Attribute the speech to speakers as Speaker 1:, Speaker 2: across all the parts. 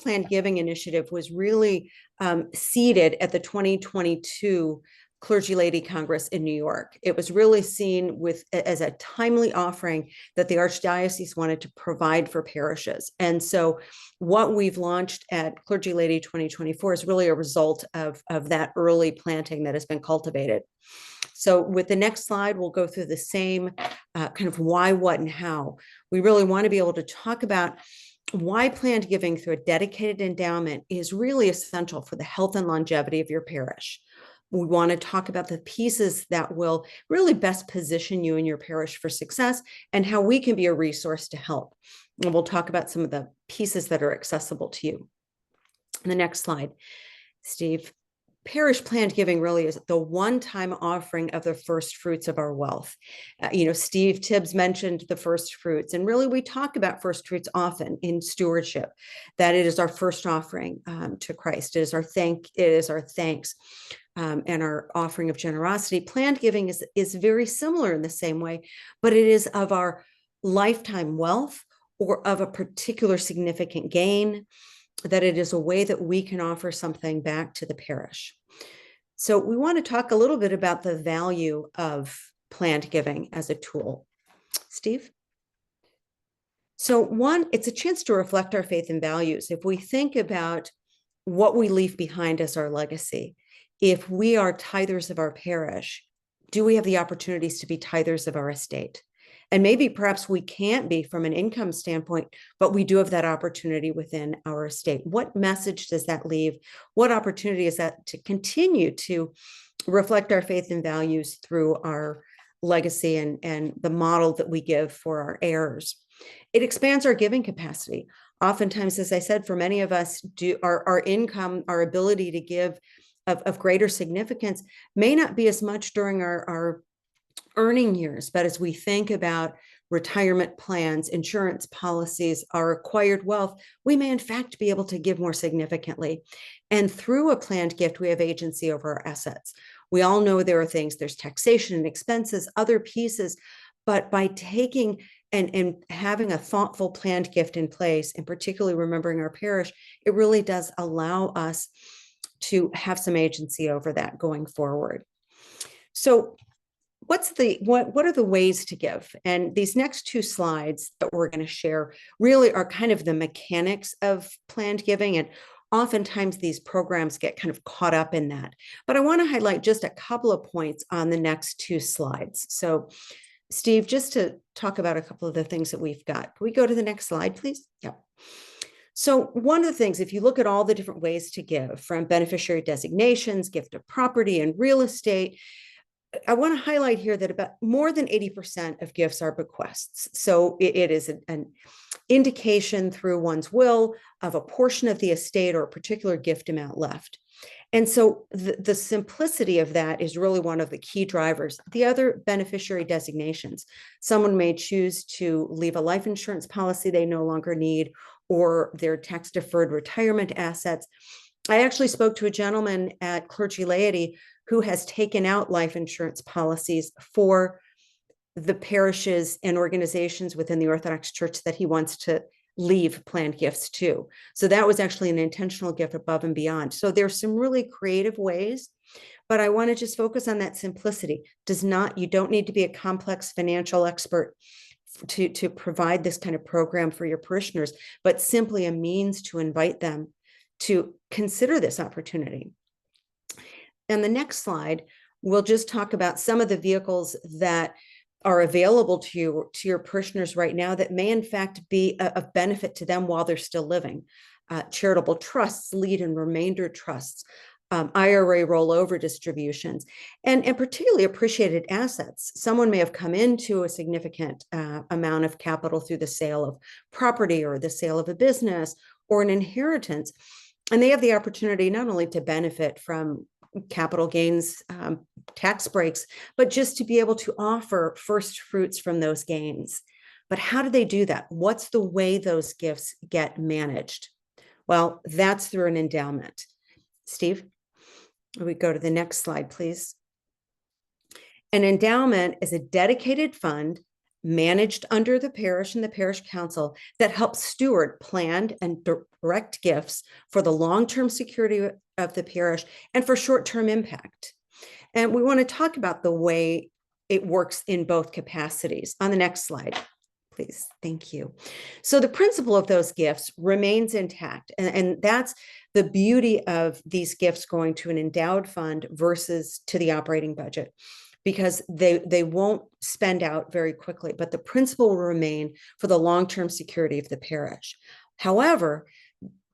Speaker 1: planned giving initiative was really seeded at the 2022 Clergy Lady Congress in New York. It was really seen as a timely offering that the Archdiocese wanted to provide for parishes. And so what we've launched at Clergy Lady 2024 is really a result of that early planting that has been cultivated. So with the next slide, we'll go through the same kind of why, what, and how. We really want to be able to talk about why planned giving through a dedicated endowment is really essential for the health and longevity of your parish. We want to talk about the pieces that will really best position you and your parish for success and how we can be a resource to help. And we'll talk about some of the pieces that are accessible to you. The next slide, Steve. Parish planned giving really is the one-time offering of the first fruits of our wealth. Steve Tibbs mentioned the first fruits, and really we talk about first fruits often in stewardship, that it is our first offering to Christ. It is our thanks and our offering of generosity. Planned giving is very similar in the same way, but it is of our lifetime wealth or of a particular significant gain, that it is a way that we can offer something back to the parish. So we want to talk a little bit about the value of planned giving as a tool. Steve? So one, it's a chance to reflect our faith and values. If we think about what we leave behind as our legacy, if we are tithers of our parish, do we have the opportunities to be tithers of our estate? And maybe perhaps we can't be from an income standpoint, but we do have that opportunity within our estate. What message does that leave? What opportunity is that to continue to reflect our faith and values through our legacy and the model that we give for our heirs? It expands our giving capacity. Oftentimes, as I said, for many of us, our income, our ability to give of greater significance may not be as much during our earning years, but as we think about retirement plans, insurance policies, our acquired wealth, we may in fact be able to give more significantly. And through a planned gift, we have agency over our assets. We all know there are things, there's taxation and expenses, other pieces, but by taking and having a thoughtful planned gift in place, and particularly remembering our parish, it really does allow us to have some agency over that going forward. So what are the ways to give? And these next two slides that we're going to share really are kind of the mechanics of planned giving. And oftentimes these programs get kind of caught up in that. But I want to highlight just a couple of points on the next two slides. So Steve, just to talk about a couple of the things that we've got. Can we go to the next slide, please? Yeah. So one of the things, if you look at all the different ways to give, from beneficiary designations, gift of property and real estate, I want to highlight here that about more than 80% of gifts are bequests. So it is an indication through one's will of a portion of the estate or a particular gift amount left. And so the simplicity of that is really one of the key drivers. The other, beneficiary designations. Someone may choose to leave a life insurance policy they no longer need, or their tax-deferred retirement assets. I actually spoke to a gentleman at Clergy Laity who has taken out life insurance policies for the parishes and organizations within the Orthodox Church that he wants to leave planned gifts to. So that was actually an intentional gift above and beyond. So there's some really creative ways, but I want to just focus on that simplicity. You don't need to be a complex financial expert to provide this kind of program for your parishioners, but simply a means to invite them to consider this opportunity. And the next slide, we'll just talk about some of the vehicles that are available to your parishioners right now that may in fact be of benefit to them while they're still living. Charitable trusts, lead and remainder trusts, IRA rollover distributions, and particularly appreciated assets. Someone may have come into a significant amount of capital through the sale of property or the sale of a business or an inheritance, and they have the opportunity not only to benefit from capital gains tax breaks, but just to be able to offer first fruits from those gains. But how do they do that? What's the way those gifts get managed? Well, that's through an endowment. Steve, we go to the next slide, please. An endowment is a dedicated fund managed under the parish and the parish council that help steward planned and direct gifts for the long-term security of the parish and for short-term impact. And we want to talk about the way it works in both capacities. On the next slide, please. Thank you. So the principle of those gifts remains intact. And that's the beauty of these gifts going to an endowed fund versus to the operating budget, because they won't spend out very quickly, but the principle will remain for the long-term security of the parish. However,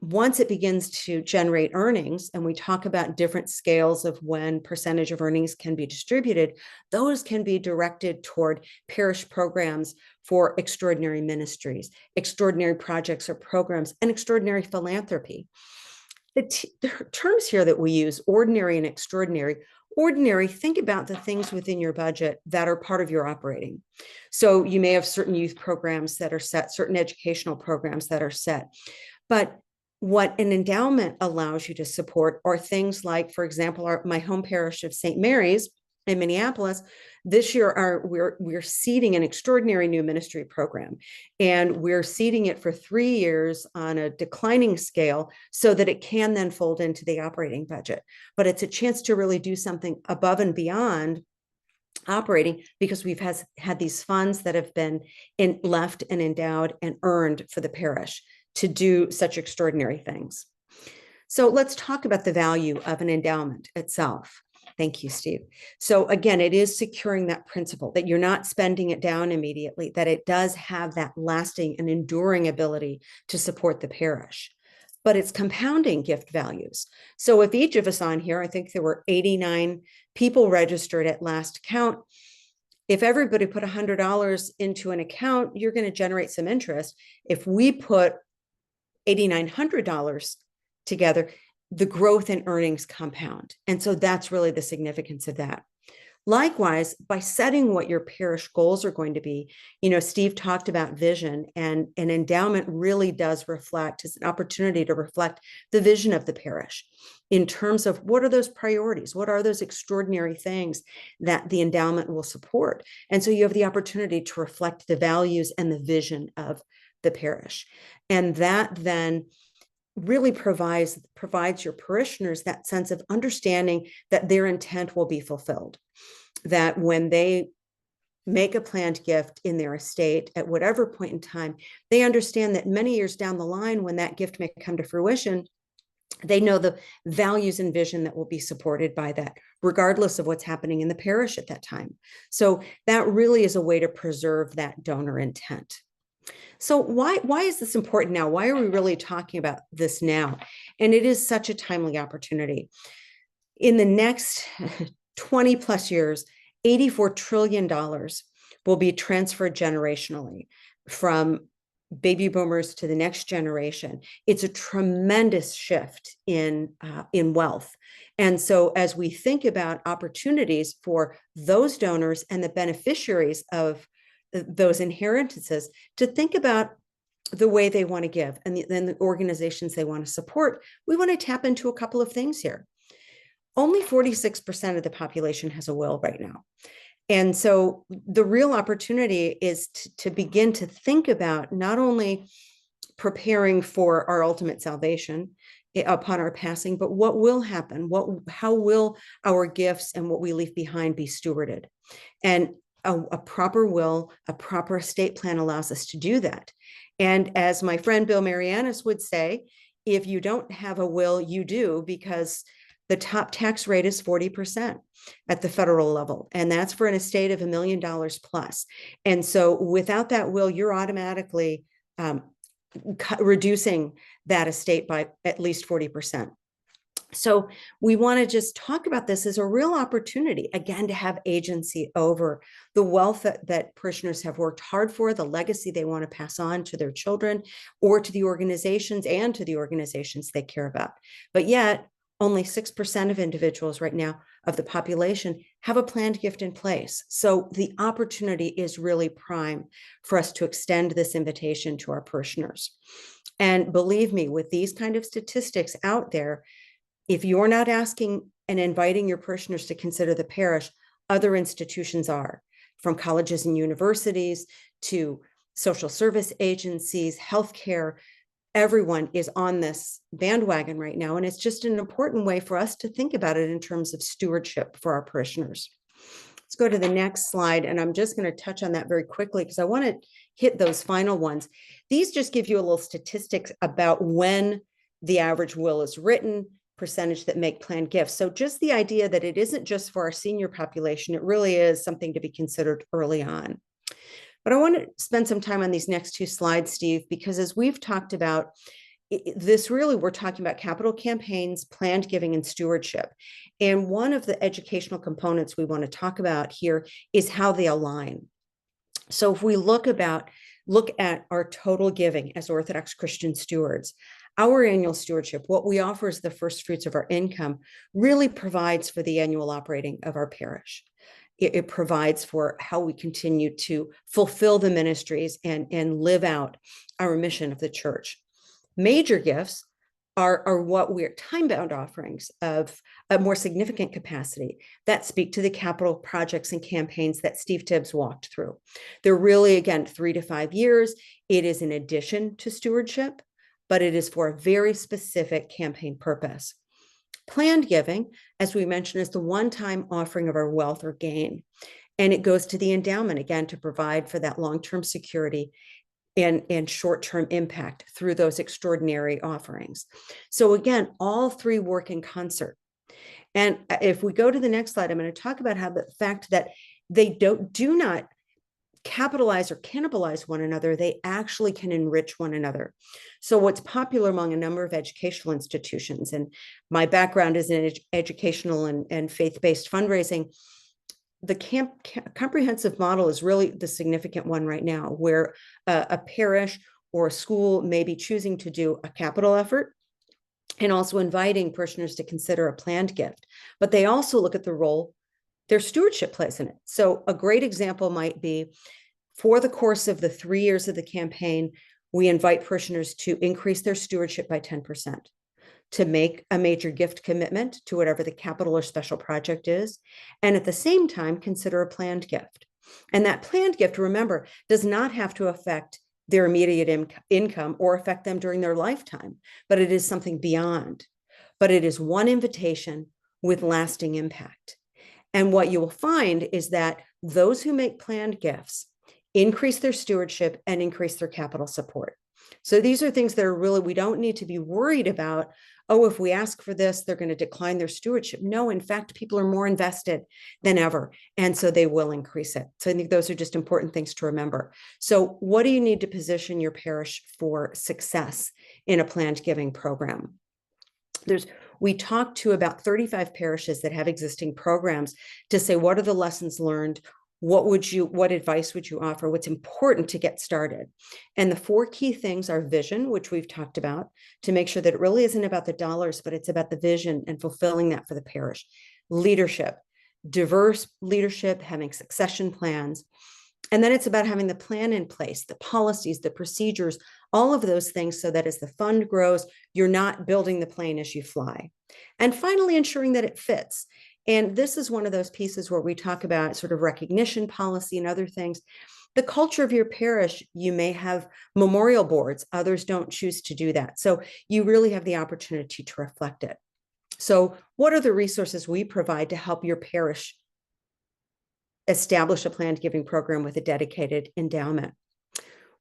Speaker 1: once it begins to generate earnings, and we talk about different scales of when percentage of earnings can be distributed, those can be directed toward parish programs for extraordinary ministries, extraordinary projects or programs, and extraordinary philanthropy. The terms here that we use, ordinary and extraordinary. Ordinary, think about the things within your budget that are part of your operating. So you may have certain youth programs that are set, certain educational programs that are set. But what an endowment allows you to support are things like, for example, my home parish of St. Mary's in Minneapolis, this year we're seeding an extraordinary new ministry program, and we're seeding it for 3 years on a declining scale so that it can then fold into the operating budget. But it's a chance to really do something above and beyond operating, because we've had these funds that have been left and endowed and earned for the parish to do such extraordinary things. So let's talk about the value of an endowment itself. Thank you, Steve. So again, it is securing that principle that you're not spending it down immediately, that it does have that lasting and enduring ability to support the parish. But it's compounding gift values. So if each of us on here, I think there were 89 people registered at last count. If everybody put $100 into an account, you're going to generate some interest. If we put $8,900 together, the growth in earnings compound. And so that's really the significance of that. Likewise, by setting what your parish goals are going to be, Steve talked about vision, and an endowment really does reflect, is an opportunity to reflect the vision of the parish in terms of what are those priorities, what are those extraordinary things that the endowment will support. And so you have the opportunity to reflect the values and the vision of the parish. And that then really provides your parishioners that sense of understanding that their intent will be fulfilled, that when they make a planned gift in their estate at whatever point in time, they understand that many years down the line, when that gift may come to fruition, they know the values and vision that will be supported by that, regardless of what's happening in the parish at that time. So that really is a way to preserve that donor intent. So why is this important now? Why are we really talking about this now? And it is such a timely opportunity. In the next 20 plus years, $84 trillion will be transferred generationally from baby boomers to the next generation. It's a tremendous shift in wealth. And so as we think about opportunities for those donors and the beneficiaries of those inheritances, to think about the way they want to give and then the organizations they want to support, we want to tap into a couple of things here. Only 46% of the population has a will right now. And so the real opportunity is to begin to think about not only preparing for our ultimate salvation upon our passing, but what will happen, how will our gifts and what we leave behind be stewarded. And a proper will, a proper estate plan allows us to do that. And as my friend Bill Marianis would say, if you don't have a will, you do, because the top tax rate is 40% at the federal level. And that's for an estate of $1 million plus. And so without that will, you're automatically reducing that estate by at least 40%. So we want to just talk about this as a real opportunity, again, to have agency over the wealth that parishioners have worked hard for, the legacy they want to pass on to their children or to the organizations and to the organizations they care about. But yet, only 6% of individuals right now of the population have a planned gift in place. So the opportunity is really prime for us to extend this invitation to our parishioners. And believe me, with these kind of statistics out there, if you're not asking and inviting your parishioners to consider the parish, other institutions are. from colleges and universities to social service agencies, healthcare. Everyone is on this bandwagon right now. And it's just an important way for us to think about it in terms of stewardship for our parishioners. Let's go to the next slide. And I'm just going to touch on that very quickly because I want to hit those final ones. These just give you a little statistics about when the average will is written, percentage that make planned gifts. So just the idea that it isn't just for our senior population, it really is something to be considered early on. But I want to spend some time on these next two slides, Steve, because as we've talked about, this really, we're talking about capital campaigns, planned giving, and stewardship. And one of the educational components we want to talk about here is how they align. So if we look at our total giving as Orthodox Christian stewards, our annual stewardship, what we offer as the first fruits of our income, really provides for the annual operating of our parish. It provides for how we continue to fulfill the ministries and live out our mission of the church. Major gifts are what we're time-bound offerings of a more significant capacity that speak to the capital projects and campaigns that Steve Tibbs walked through. They're really, again, 3 to 5 years. It is in addition to stewardship, but it is for a very specific campaign purpose. Planned giving, as we mentioned, is the one-time offering of our wealth or gain. And it goes to the endowment, again, to provide for that long-term security and short-term impact through those extraordinary offerings. So again, all three work in concert. And if we go to the next slide, I'm going to talk about how the fact that they do not capitalize or cannibalize one another, they actually can enrich one another. So what's popular among a number of educational institutions, and my background is in educational and faith-based fundraising, the comprehensive model is really the significant one right now, where a parish or a school may be choosing to do a capital effort and also inviting parishioners to consider a planned gift. But they also look at the role their stewardship plays in it. So a great example might be, for the course of the 3 years of the campaign, we invite parishioners to increase their stewardship by 10%, to make a major gift commitment to whatever the capital or special project is, and at the same time, consider a planned gift. And that planned gift, remember, does not have to affect their immediate income or affect them during their lifetime, but it is something beyond. But it is one invitation with lasting impact. And what you will find is that those who make planned gifts increase their stewardship and increase their capital support. So these are things that are really, we don't need to be worried about, oh, if we ask for this, they're going to decline their stewardship. No, in fact, people are more invested than ever. And so they will increase it. So I think those are just important things to remember. So what do you need to position your parish for success in a planned giving program? We talked to about 35 parishes that have existing programs to say, what are the lessons learned? What advice would you offer? What's important to get started? And the 4 key things are vision, which we've talked about, to make sure that it really isn't about the dollars, but it's about the vision and fulfilling that for the parish. Leadership, diverse leadership, having succession plans. And then it's about having the plan in place, the policies, the procedures, all of those things, so that as the fund grows, you're not building the plane as you fly. And finally, ensuring that it fits. And this is one of those pieces where we talk about sort of recognition policy and other things. The culture of your parish, you may have memorial boards. Others don't choose to do that. So you really have the opportunity to reflect it. So what are the resources we provide to help your parish establish a planned giving program with a dedicated endowment?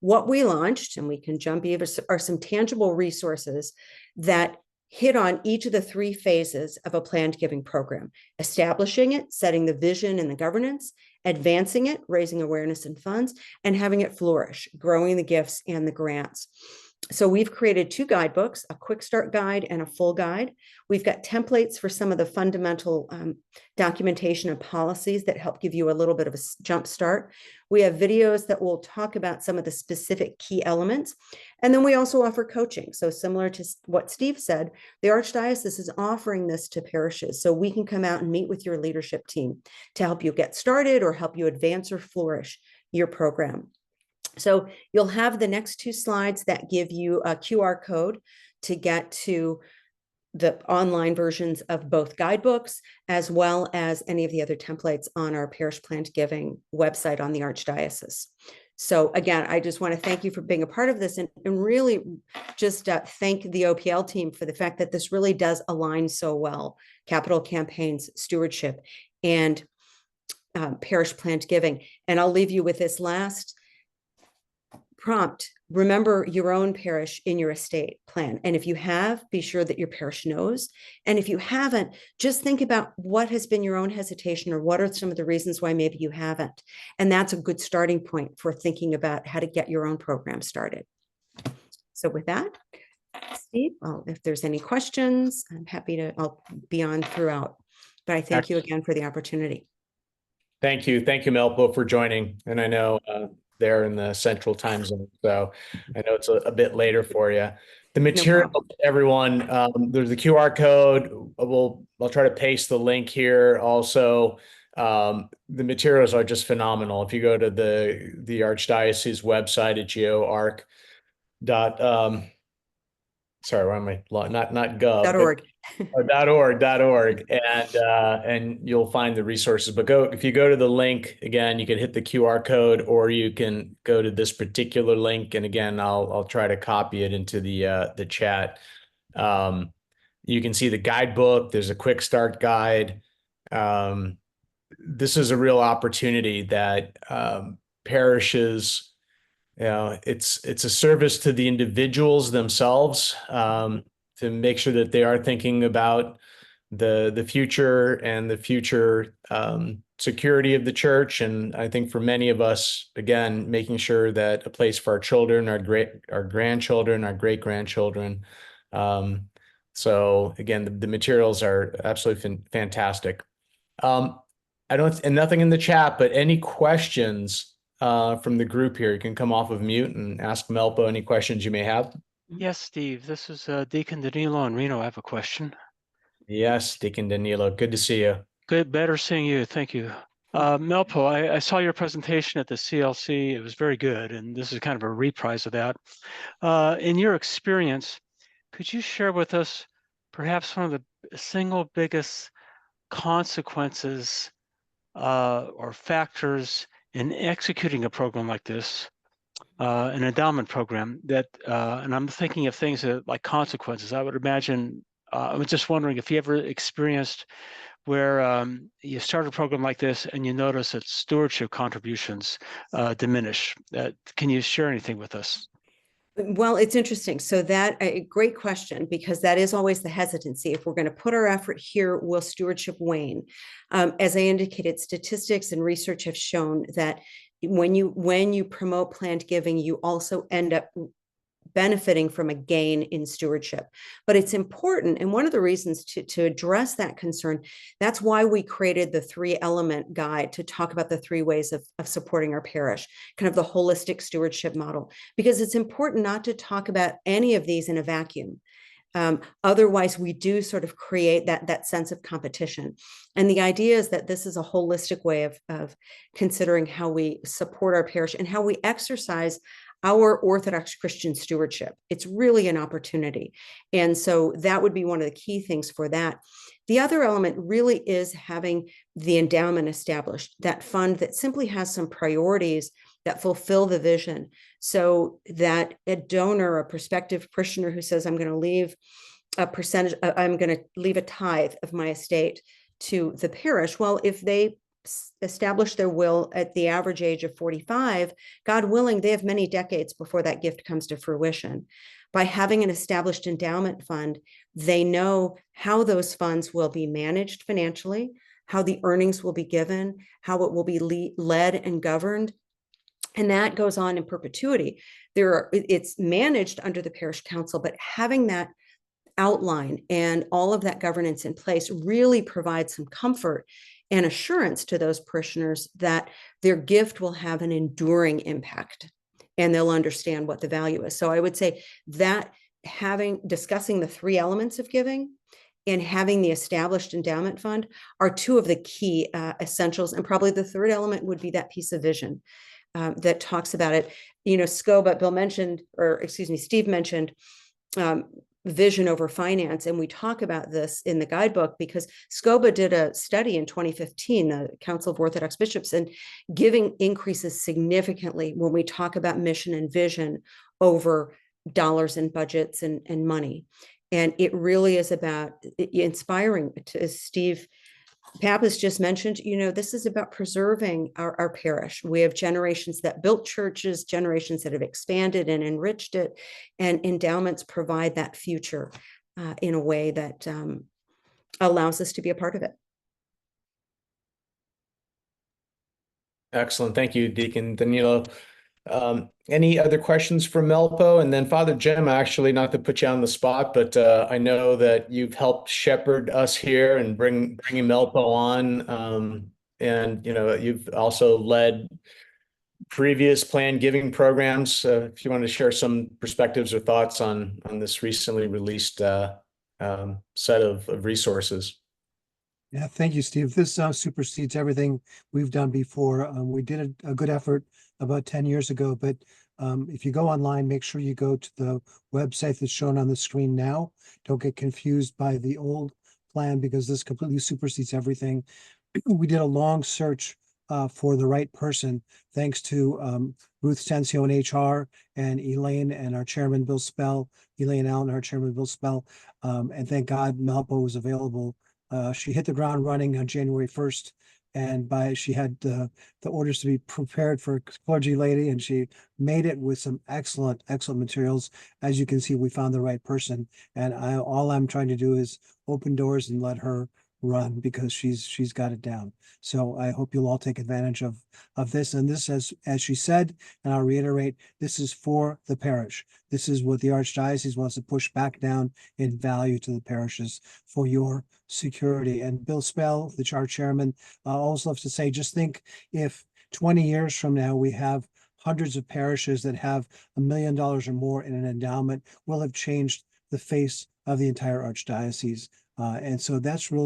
Speaker 1: What we launched, and we can jump over, are some tangible resources that hit on each of the 3 phases of a planned giving program: establishing it, setting the vision and the governance, advancing it, raising awareness and funds, and having it flourish, growing the gifts and the grants. So we've created 2 guidebooks, a quick start guide and a full guide. We've got templates for some of the fundamental documentation and policies that help give you a little bit of a jump start. We have videos that will talk about some of the specific key elements. And then we also offer coaching. So similar to what Steve said, the Archdiocese is offering this to parishes. So we can come out and meet with your leadership team to help you get started or help you advance or flourish your program. So you'll have the next 2 slides that give you a QR code to get to the online versions of both guidebooks, as well as any of the other templates on our parish planned giving website on the Archdiocese. So again, I just want to thank you for being a part of this, and really just thank the OPL team for the fact that this really does align so well: capital campaigns, stewardship, and parish planned giving. And I'll leave you with this last prompt. Remember your own parish in your estate plan. And if you have, be sure that your parish knows. And if you haven't, just think about what has been your own hesitation, or what are some of the reasons why maybe you haven't. And that's a good starting point for thinking about how to get your own program started. So with that, Steve, if there's any questions, I'm happy to, I'll be on throughout. But I thank you again for the opportunity.
Speaker 2: Thank you. Thank you, Melpo, for joining. And I know they're in the central time zone, so I know it's a bit later for you. The material, everyone, there's the QR code. I'll try to paste the link here. Also, the materials are just phenomenal. If you go to the Archdiocese website at geoarch dot sorry, where am I? Not gov,
Speaker 1: .org.
Speaker 2: .org, and you'll find the resources. But if you go to the link again, you can hit the QR code, or you can go to this particular link. And again, I'll try to copy it into the chat. You can see the guidebook. There's a quick start guide. This is a real opportunity that parishes. It's a service to the individuals themselves, to make sure that they are thinking about the future and the future security of the church. And I think for many of us, again, making sure that a place for our children, our grandchildren, our great grandchildren. So again, the materials are absolutely fantastic. And nothing in the chat, but any questions from the group here? You can come off of mute and ask Melpo any questions you may have.
Speaker 3: Yes, Steve, this is Deacon Danilo in Reno. I have a question.
Speaker 2: Yes, Deacon Danilo, good to see you.
Speaker 3: Good, better seeing you. Thank you. Melpo, I saw your presentation at the CLC. It was very good, and this is kind of a reprise of that. In your experience, could you share with us perhaps one of the single biggest consequences or factors in executing a program like this, an endowment program, that, and I'm thinking of things like consequences. I would imagine, I was just wondering if you ever experienced where you start a program like this and you notice that stewardship contributions diminish. Can you share anything with us?
Speaker 1: Well, it's interesting. So that a great question, because that is always the hesitancy. If we're going to put our effort here, will stewardship wane? As I indicated, statistics and research have shown that when you promote planned giving, you also end up benefiting from a gain in stewardship. But it's important, and one of the reasons to address that concern, that's why we created the 3-element guide to talk about the 3 ways of supporting our parish, kind of the holistic stewardship model, because it's important not to talk about any of these in a vacuum. Otherwise, we do sort of create that sense of competition. And the idea is that this is a holistic way of considering how we support our parish and how we exercise our Orthodox Christian stewardship. It's really an opportunity. And so that would be one of the key things for that. The other element really is having the endowment established, that fund that simply has some priorities that fulfill the vision, so that a donor, a prospective parishioner who says, I'm going to leave a percentage, I'm going to leave a tithe of my estate to the parish. Well, if they establish their will at the average age of 45, God willing, they have many decades before that gift comes to fruition. By having an established endowment fund, they know how those funds will be managed financially, how the earnings will be given, how it will be led and governed. And that goes on in perpetuity. It's managed under the parish council, but having that outline and all of that governance in place really provides some comfort and assurance to those parishioners that their gift will have an enduring impact and they'll understand what the value is. So I would say that discussing the 3 elements of giving and having the established endowment fund are 2 of the key essentials. And probably the 3rd element would be that piece of vision that talks about it. Steve mentioned vision over finance. And we talk about this in the guidebook because SCOBA did a study in 2015, the Council of Orthodox Bishops, and giving increases significantly when we talk about mission and vision over dollars and budgets and money. And it really is about inspiring, as Steve Pappas just mentioned, this is about preserving our parish. We have generations that built churches, generations that have expanded and enriched it, and endowments provide that future in a way that allows us to be a part of it.
Speaker 2: Excellent. Thank you, Deacon Danilo. Any other questions for Melpo? And then Father Jim, actually, not to put you on the spot, but I know that you've helped shepherd us here and bringing Melpo on. And, you've also led previous planned giving programs. If you want to share some perspectives or thoughts on this recently released set of resources.
Speaker 4: Yeah, thank you, Steve. This supersedes everything we've done before. We did a good effort about 10 years ago, but if you go online, make sure you go to the website that's shown on the screen now. Don't get confused by the old plan because this completely supersedes everything. We did a long search for the right person, thanks to Ruth Stencio in HR and Elaine and our chairman, Bill Spell, Elaine Allen, our chairman, Bill Spell. And thank God Melpo was available. She hit the ground running on January 1st, and she had the orders to be prepared for clergy lady, and she made it with some excellent materials. As you can see, we found the right person, and all I'm trying to do is open doors and let her run because she's got it down. So I hope you'll all take advantage of this. And this, as she said, and I'll reiterate, this is for the parish. This is what the Archdiocese wants to push back down in value to the parishes for your security. And Bill Spell, the our chairman, always loves to say, just think if 20 years from now we have hundreds of parishes that have $1 million or more in an endowment, we'll have changed the face of the entire Archdiocese. And so that's really